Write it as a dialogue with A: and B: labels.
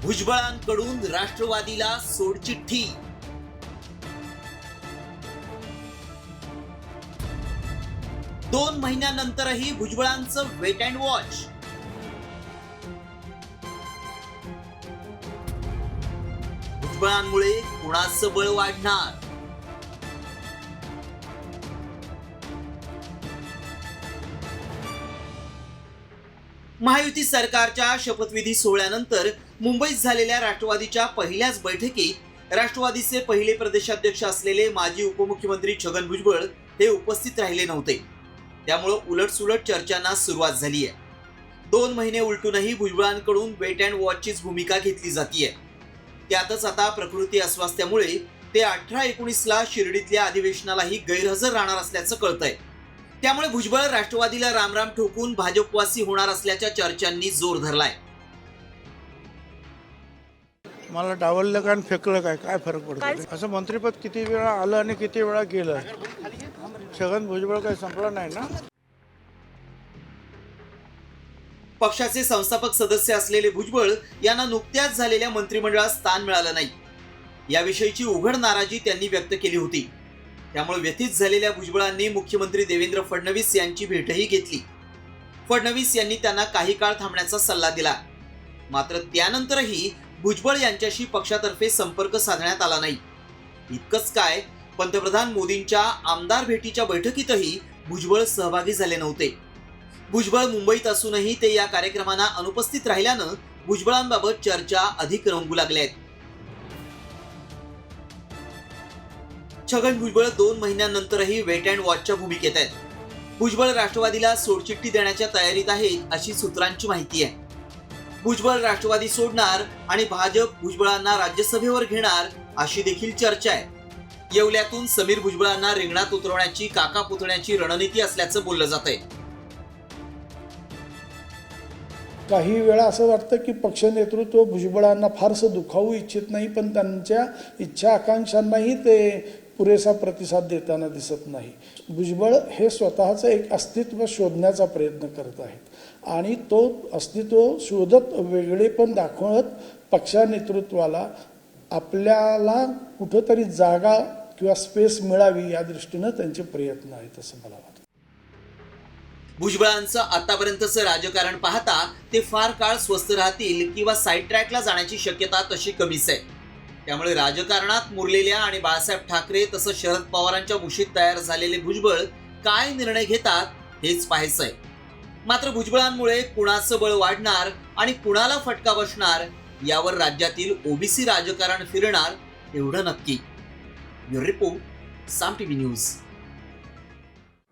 A: भुजबळांकडून राष्ट्रवादीला सोडचिठ्ठी। दोन महिन्यानंतरही भुजबळांचं वेट अँड वॉच। भुजबळांमुळे कुणाचं बळ वाढणार? महायुती सरकारच्या शपथविधी सोहळ्यानंतर मुंबईत झालेल्या राष्ट्रवादीच्या पहिल्याच बैठकीत राष्ट्रवादीचे पहिले प्रदेशाध्यक्ष असलेले माजी उपमुख्यमंत्री छगन भुजबळ हे उपस्थित राहिले नव्हते। त्यामुळे उलटसुलट चर्चांना सुरुवात झाली आहे। 2 महिने उलटूनही भुजबळांकडून वेट अँड वॉचचीच भूमिका घेतली जातीये। त्यातच आता प्रकृती अस्वास्थ्यामुळे ते 18-19ला शिर्डीतल्या अधिवेशनालाही गैरहजर राहणार असल्याचं कळतंय। त्यामुळे भुजबळ राष्ट्रवादीला रामराम ठोकून भाजपवासी होणार असल्याच्या चर्चांनी जोर धरलाय।
B: मला डावललं काय फेकलं काय फरक पडतो? असं मंत्रिपद किती वेळा आलं आणि किती वेळा गेलं? छगन भुजबळ काही संपलं नाही ना।
A: पक्षाचे संस्थापक सदस्य असलेले भुजबळ यांना नुकत्याच झालेल्या मंत्रिमंडळात स्थान मिळालं नाही, याविषयीची उघड नाराजी त्यांनी व्यक्त केली होती। त्यामुळे व्यथित झालेल्या भुजबळांनी मुख्यमंत्री देवेंद्र फडणवीस यांची भेटही घेतली। फडणवीस यांनी त्यांना काही काळ थांबण्याचा सल्ला दिला, मात्र त्यानंतरही भुजबळ यांच्याशी पक्षातर्फे संपर्क साधण्यात आला नाही। इतकंच काय, पंतप्रधान मोदींच्या आमदार भेटीच्या बैठकीतही भुजबळ सहभागी झाले नव्हते। भुजबळ मुंबईत असूनही ते या कार्यक्रमांना अनुपस्थित राहिल्यानं भुजबळांबाबत चर्चा अधिक रंगू लागल्या आहेत। छगन भुजबळ 2 महिन्यानंतरही वेट अँड वॉचच्या भूमिकेत आहेत। भुजबळ राष्ट्रवादीला सोडचिठ्ठी देण्याच्या तयारीत आहेत अशी सूत्रांची माहिती आहे। भुजबळ राष्ट्रवादी सोडणार आणि भाजप भुजबळांना राज्यसभेवर घेणार अशी देखील चर्चा आहे। येवल्यातून समीर भुजबळांना रिंगणात उतरवण्याची काका पुतण्याची रणनीती असल्याचं बोललं जातंय।
C: काही वेळा असं वाटतं की पक्ष नेतृत्व भुजबळांना फारसं दुखावू इच्छित नाही, पण त्यांच्या इच्छा आकांक्षांनाही ते पुरेसा प्रतिसाद देताना दिसत नाही। भुजबळ हे स्वतःचं एक अस्तित्व शोधण्याचा प्रयत्न करत आहेत आणि तो अस्तित्व शोधत वेगळेपण दाखवत पक्षा नेतृत्वाला आपल्याला कुठंतरी जागा किंवा स्पेस मिळावी या दृष्टीनं त्यांचे प्रयत्न आहेत असं मला वाटतं।
A: भुजबळांचं आतापर्यंतचं राजकारण पाहता ते फार काळ स्वस्थ राहतील किंवा साईड ट्रॅकला जाण्याची शक्यता तशी कमीच आहे। त्यामुळे राजकारणात मुरलेल्या आणि बाळासाहेब ठाकरे तसं शरद पवारांच्या मुशीत तयार झालेले भुजबळ काय निर्णय घेतात हेच पाहायचंय। मात्र भुजबळांमुळे कुणाचं बळ वाढणार आणि कुणाला फटका बसणार यावर राज्यातील ओबीसी राजकारण फिरणार एवढं नक्की। ब्युरो रिपोर्ट, साम टीव्ही न्यूज।